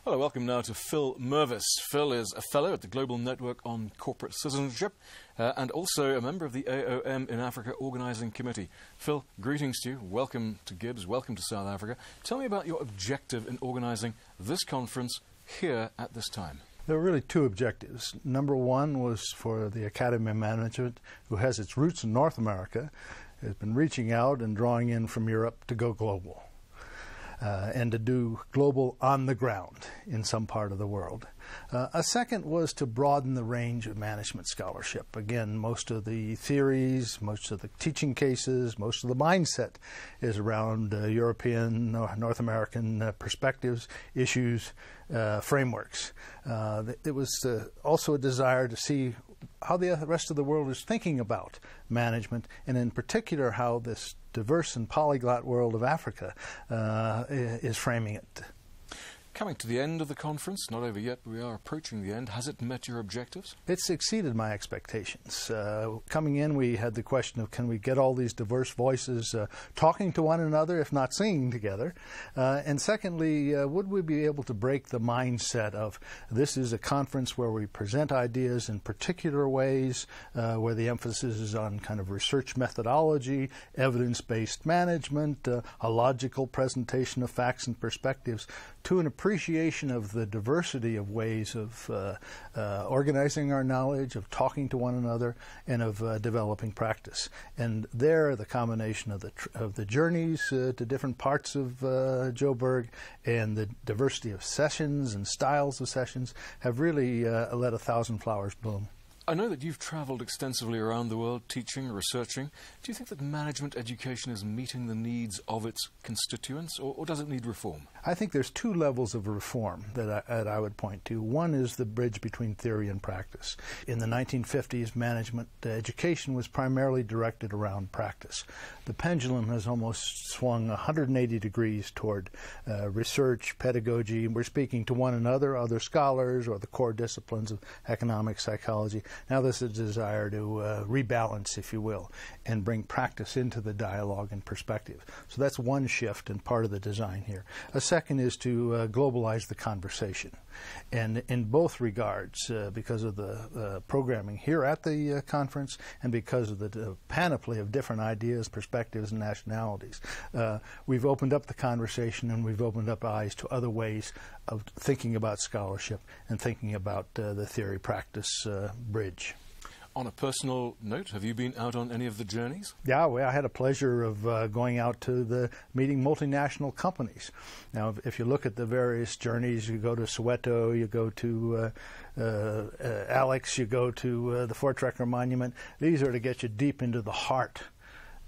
Hello, welcome now to Phil Mervis. Phil is a fellow at the Global Network on Corporate Citizenship and also a member of the AOM in Africa Organising Committee. Phil, greetings to you. Welcome to Gibbs. Welcome to South Africa. Tell me about your objective in organising this conference here at this time. There were really two objectives. Number one was for the Academy of Management, who has its roots in North America, has been reaching out and drawing in from Europe to go global. And to do global on the ground in some part of the world. A second was to broaden the range of management scholarship. Again, most of the theories, most of the teaching cases, most of the mindset is around European, North American perspectives, issues, frameworks. It was also a desire to see how the rest of the world is thinking about management, and in particular how this diverse and polyglot world of Africa is framing it. Coming to the end of the conference, not over yet, but we are approaching the end. Has it met your objectives? It's exceeded my expectations. Coming in, we had the question of can we get all these diverse voices talking to one another, if not singing together? And secondly, would we be able to break the mindset of this is a conference where we present ideas in particular ways, where the emphasis is on kind of research methodology, evidence-based management, a logical presentation of facts and perspectives, to an appreciation of the diversity of ways of organizing our knowledge, of talking to one another, and of developing practice. And there, the combination of the journeys to different parts of Joburg and the diversity of sessions and styles of sessions have really let 1,000 flowers bloom. I know that you've travelled extensively around the world teaching, researching. Do you think that management education is meeting the needs of its constituents, or does it need reform? I think there's two levels of reform that I would point to. One is the bridge between theory and practice. In the 1950s, management education was primarily directed around practice. The pendulum has almost swung 180 degrees toward research, pedagogy, and we're speaking to one another, other scholars, or the core disciplines of economics, psychology. Now there's a desire to rebalance, if you will, and bring practice into the dialogue and perspective. So that's one shift and part of the design here. A second is to globalize the conversation. And in both regards, because of the programming here at the conference and because of the panoply of different ideas, perspectives, and nationalities, we've opened up the conversation and we've opened up eyes to other ways of thinking about scholarship and thinking about the theory-practice bridge. On a personal note, have you been out on any of the journeys? Yeah, well, I had a pleasure of going out to meeting multinational companies. Now, if you look at the various journeys, you go to Soweto, you go to Alex, you go to the Fort Trekker Monument. These are to get you deep into the heart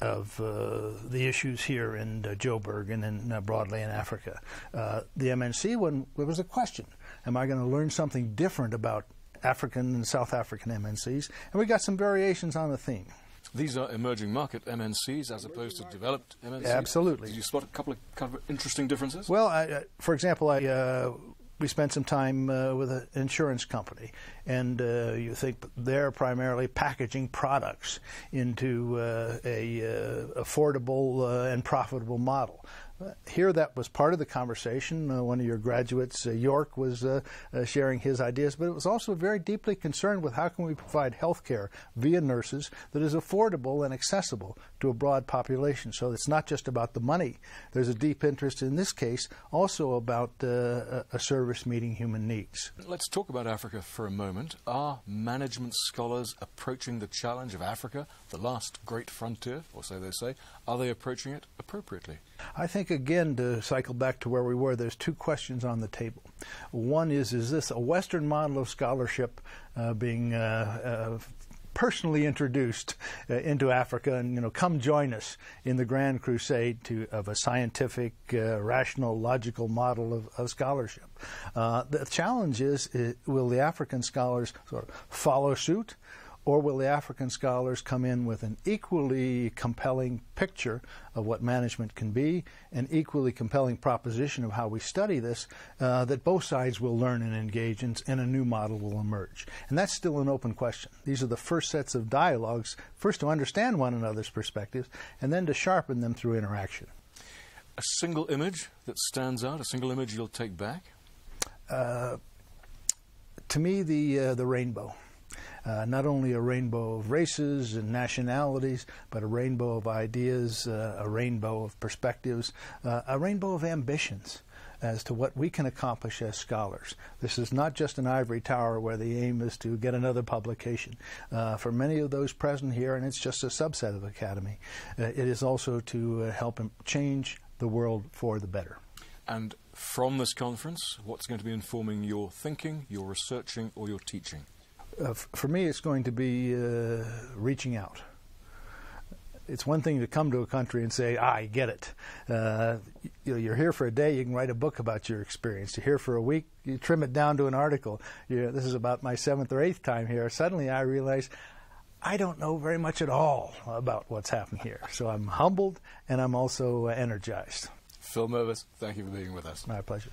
of the issues here in Joburg and then broadly in Africa. The MNC one, there was a question. Am I going to learn something different about African and South African MNCs? And we got some variations on the theme. These are emerging market MNCs as opposed to developed MNCs? Absolutely. Did you spot a couple of kind of interesting differences? Well, for example, we spent some time with an insurance company, and you think they're primarily packaging products into a affordable and profitable model. Here, that was part of the conversation. One of your graduates, York, was sharing his ideas, but it was also very deeply concerned with how can we provide health care via nurses that is affordable and accessible to a broad population. So it's not just about the money. There's a deep interest in this case also about a service meeting human needs. Let's talk about Africa for a moment. Are management scholars approaching the challenge of Africa, the last great frontier, or so they say? Are they approaching it appropriately? I think, again, to cycle back to where we were, there's two questions on the table. One is this a Western model of scholarship being personally introduced into Africa, and come join us in the grand crusade of a scientific, rational, logical model of scholarship. The challenge is, will the African scholars sort of follow suit, or will the African scholars come in with an equally compelling picture of what management can be, an equally compelling proposition of how we study this, that both sides will learn and engage in, and a new model will emerge? And that's still an open question. These are the first sets of dialogues, first to understand one another's perspectives, and then to sharpen them through interaction. A single image that stands out, a single image you'll take back? To me, the rainbow. Not only a rainbow of races and nationalities, but a rainbow of ideas, a rainbow of perspectives, a rainbow of ambitions as to what we can accomplish as scholars. This is not just an ivory tower where the aim is to get another publication. For many of those present here, and it's just a subset of the Academy, it is also to help change the world for the better. And from this conference, what's going to be informing your thinking, your researching, or your teaching? For me, it's going to be reaching out. It's one thing to come to a country and say, I get it. You're here for a day, you can write a book about your experience. You're here for a week, you trim it down to an article. This is about my 7th or 8th time here. Suddenly I realize I don't know very much at all about what's happening here. So I'm humbled and I'm also energized. Phil Mervis, thank you for being with us. My pleasure.